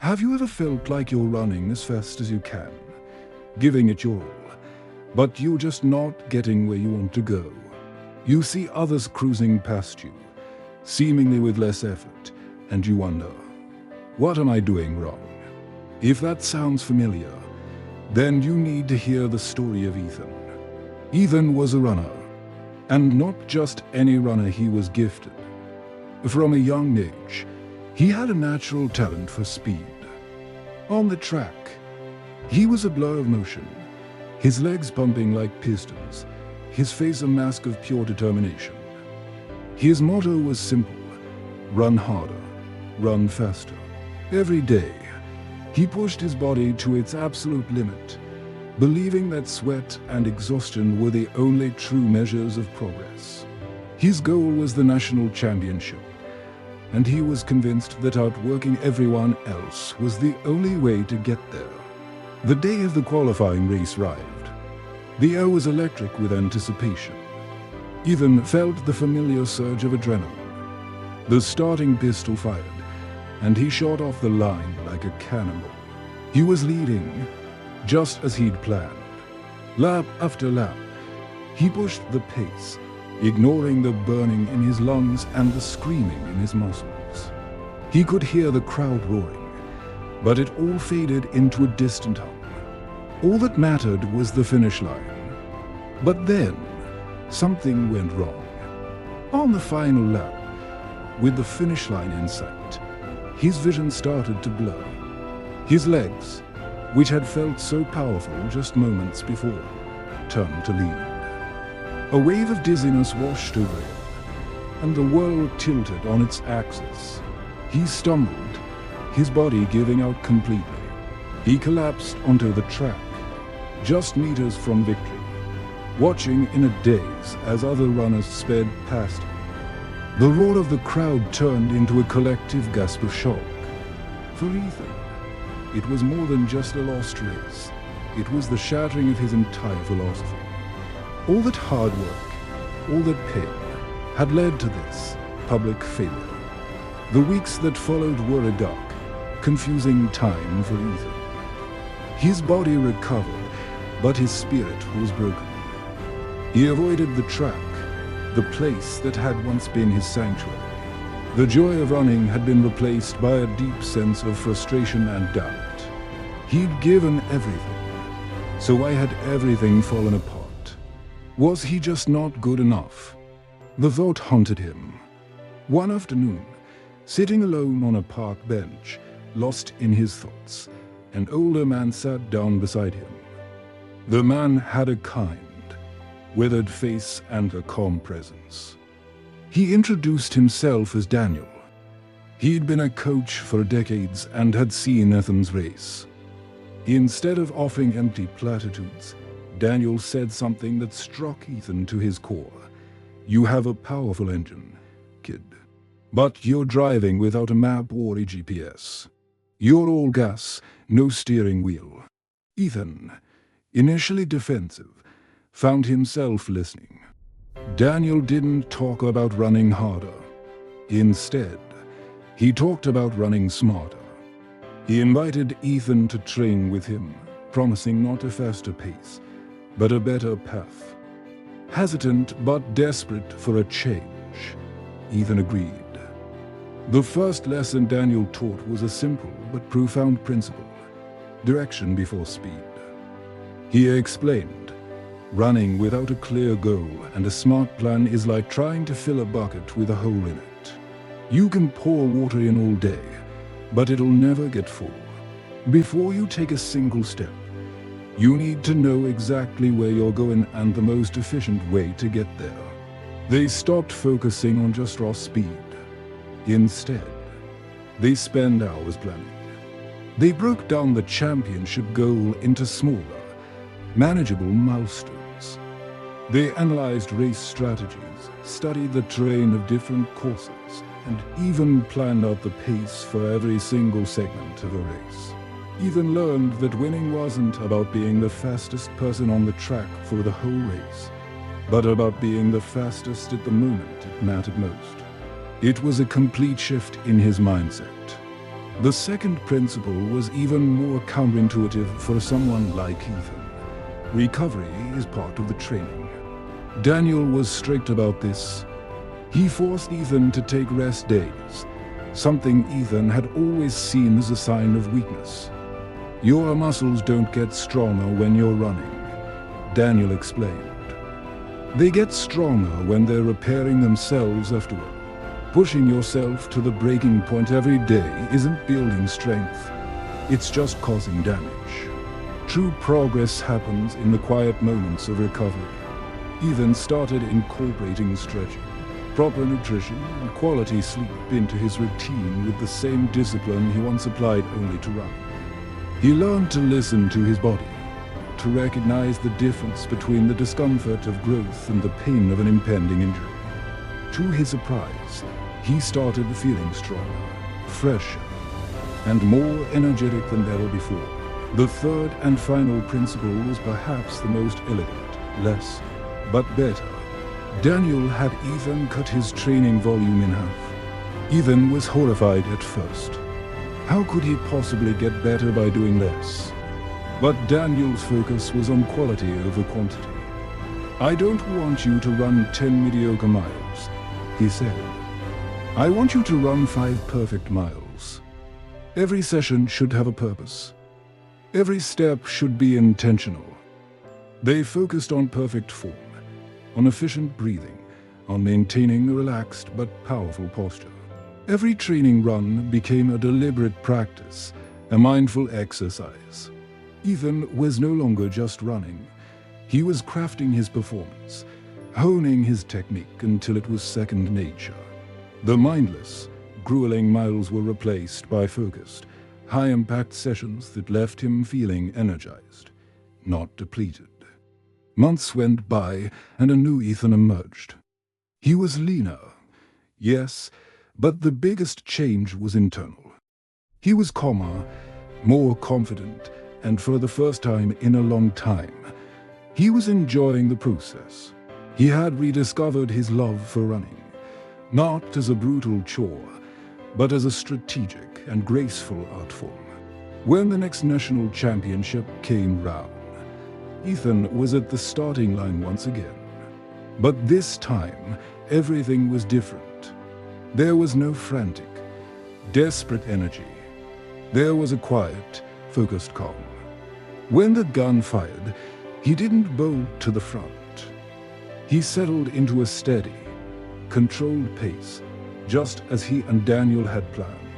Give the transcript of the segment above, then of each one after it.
Have you ever felt like you're running as fast as you can, giving it your all, but you're just not getting where you want to go? You see others cruising past you, seemingly with less effort, and you wonder, what am I doing wrong? If that sounds familiar, then you need to hear the story of Ethan. Ethan was a runner, and not just any runner. He was gifted. From a young age, he had a natural talent for speed. On the track, he was a blur of motion, his legs pumping like pistons, his face a mask of pure determination. His motto was simple: run harder, run faster. Every day, he pushed his body to its absolute limit, believing that sweat and exhaustion were the only true measures of progress. His goal was the national championship, and he was convinced that outworking everyone else was the only way to get there. The day of the qualifying race arrived. The air was electric with anticipation. Ethan felt the familiar surge of adrenaline. The starting pistol fired, and he shot off the line like a cannonball. He was leading, just as he'd planned. Lap after lap, he pushed the pace, ignoring the burning in his lungs and the screaming in his muscles. He could hear the crowd roaring, but it all faded into a distant hum. All that mattered was the finish line. But then, something went wrong. On the final lap, with the finish line in sight, his vision started to blur. His legs, which had felt so powerful just moments before, turned to lead. A wave of dizziness washed over him, and the world tilted on its axis. He stumbled, his body giving out completely. He collapsed onto the track, just meters from victory, watching in a daze as other runners sped past him. The roar of the crowd turned into a collective gasp of shock. For Ethan, it was more than just a lost race. It was the shattering of his entire philosophy. All that hard work, all that pain, had led to this public failure. The weeks that followed were a dark, confusing time for Ethan. His body recovered, but his spirit was broken. He avoided the track, the place that had once been his sanctuary. The joy of running had been replaced by a deep sense of frustration and doubt. He'd given everything, so why had everything fallen apart? Was he just not good enough? The thought haunted him. One afternoon, sitting alone on a park bench, lost in his thoughts, an older man sat down beside him. The man had a kind, withered face and a calm presence. He introduced himself as Daniel. He'd been a coach for decades and had seen Ethan's race. Instead of offering empty platitudes, Daniel said something that struck Ethan to his core. You have a powerful engine, kid, but you're driving without a map or a GPS. You're all gas, no steering wheel. Ethan, initially defensive, found himself listening. Daniel didn't talk about running harder. Instead, he talked about running smarter. He invited Ethan to train with him, promising not a faster pace, but a better path. Hesitant but desperate for a change, Ethan agreed. The first lesson Daniel taught was a simple but profound principle: direction before speed. He explained, running without a clear goal and a smart plan is like trying to fill a bucket with a hole in it. You can pour water in all day, but it'll never get full. Before you take a single step, you need to know exactly where you're going and the most efficient way to get there. They stopped focusing on just raw speed. Instead, they spent hours planning. They broke down the championship goal into smaller, manageable milestones. They analyzed race strategies, studied the terrain of different courses, and even planned out the pace for every single segment of a race. Ethan learned that winning wasn't about being the fastest person on the track for the whole race, but about being the fastest at the moment it mattered most. It was a complete shift in his mindset. The second principle was even more counterintuitive for someone like Ethan. Recovery is part of the training. Daniel was strict about this. He forced Ethan to take rest days, something Ethan had always seen as a sign of weakness. "Your muscles don't get stronger when you're running," Daniel explained. "They get stronger when they're repairing themselves afterward. Pushing yourself to the breaking point every day isn't building strength. It's just causing damage. True progress happens in the quiet moments of recovery." Ethan started incorporating stretching, proper nutrition, and quality sleep into his routine with the same discipline he once applied only to running. He learned to listen to his body, to recognize the difference between the discomfort of growth and the pain of an impending injury. To his surprise, he started feeling stronger, fresher, and more energetic than ever before. The third and final principle was perhaps the most elegant: less, but better. Daniel had Ethan cut his training volume in half. Ethan was horrified at first. How could he possibly get better by doing less? But Daniel's focus was on quality over quantity. "I don't want you to run 10 mediocre miles," he said. "I want you to run 5 perfect miles. Every session should have a purpose. Every step should be intentional." They focused on perfect form, on efficient breathing, on maintaining a relaxed but powerful posture. Every training run became a deliberate practice, a mindful exercise. Ethan was no longer just running. He was crafting his performance, honing his technique until it was second nature. The mindless, grueling miles were replaced by focused, high-impact sessions that left him feeling energized, not depleted. Months went by, and a new Ethan emerged. He was leaner, yes, but the biggest change was internal. He was calmer, more confident, and for the first time in a long time, he was enjoying the process. He had rediscovered his love for running, not as a brutal chore, but as a strategic and graceful art form. When the next national championship came round, Ethan was at the starting line once again. But this time, everything was different. There was no frantic, desperate energy. There was a quiet, focused calm. When the gun fired, he didn't bolt to the front. He settled into a steady, controlled pace, just as he and Daniel had planned.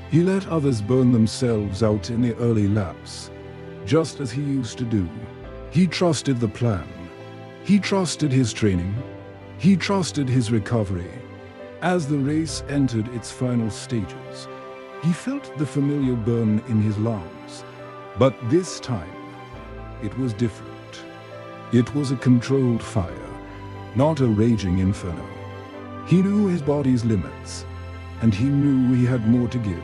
He let others burn themselves out in the early laps, just as he used to do. He trusted the plan. He trusted his training. He trusted his recovery. As the race entered its final stages, he felt the familiar burn in his lungs. But this time, it was different. It was a controlled fire, not a raging inferno. He knew his body's limits, and he knew he had more to give.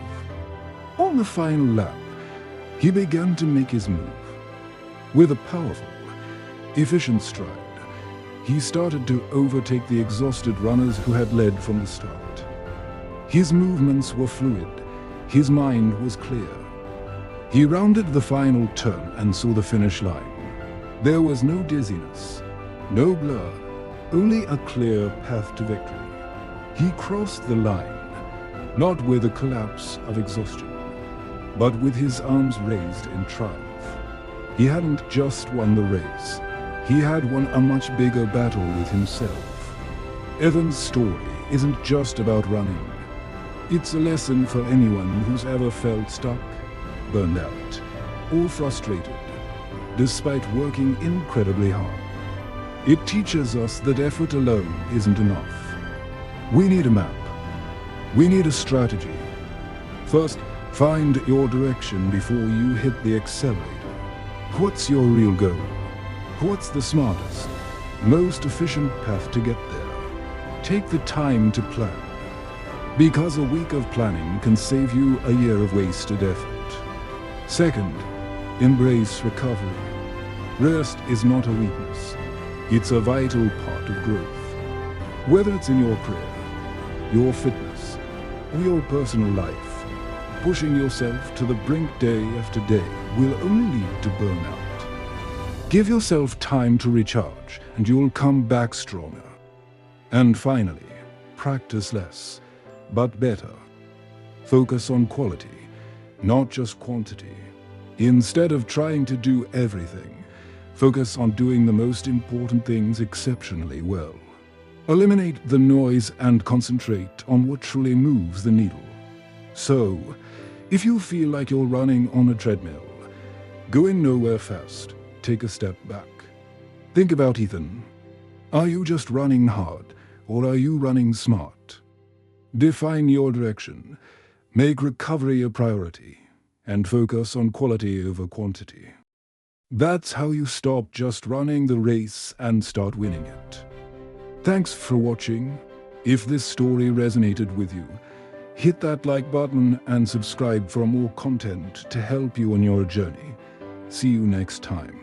On the final lap, he began to make his move. With a powerful, efficient stride, he started to overtake the exhausted runners who had led from the start. His movements were fluid. His mind was clear. He rounded the final turn and saw the finish line. There was no dizziness, no blur, only a clear path to victory. He crossed the line, not with a collapse of exhaustion, but with his arms raised in triumph. He hadn't just won the race. He had won a much bigger battle with himself. Evan's story isn't just about running. It's a lesson for anyone who's ever felt stuck, burned out, or frustrated, despite working incredibly hard. It teaches us that effort alone isn't enough. We need a map. We need a strategy. First, find your direction before you hit the accelerator. What's your real goal? What's the smartest, most efficient path to get there? Take the time to plan, because a week of planning can save you a year of wasted effort. Second, embrace recovery. Rest is not a weakness. It's a vital part of growth. Whether it's in your career, your fitness, or your personal life, pushing yourself to the brink day after day will only lead to burnout. Give yourself time to recharge, and you'll come back stronger. And finally, practice less, but better. Focus on quality, not just quantity. Instead of trying to do everything, focus on doing the most important things exceptionally well. Eliminate the noise and concentrate on what truly moves the needle. So, if you feel like you're running on a treadmill, going nowhere fast, take a step back. Think about Ethan. Are you just running hard, or are you running smart? Define your direction, make recovery a priority, and focus on quality over quantity. That's how you stop just running the race and start winning it. Thanks for watching. If this story resonated with you, hit that like button and subscribe for more content to help you on your journey. See you next time.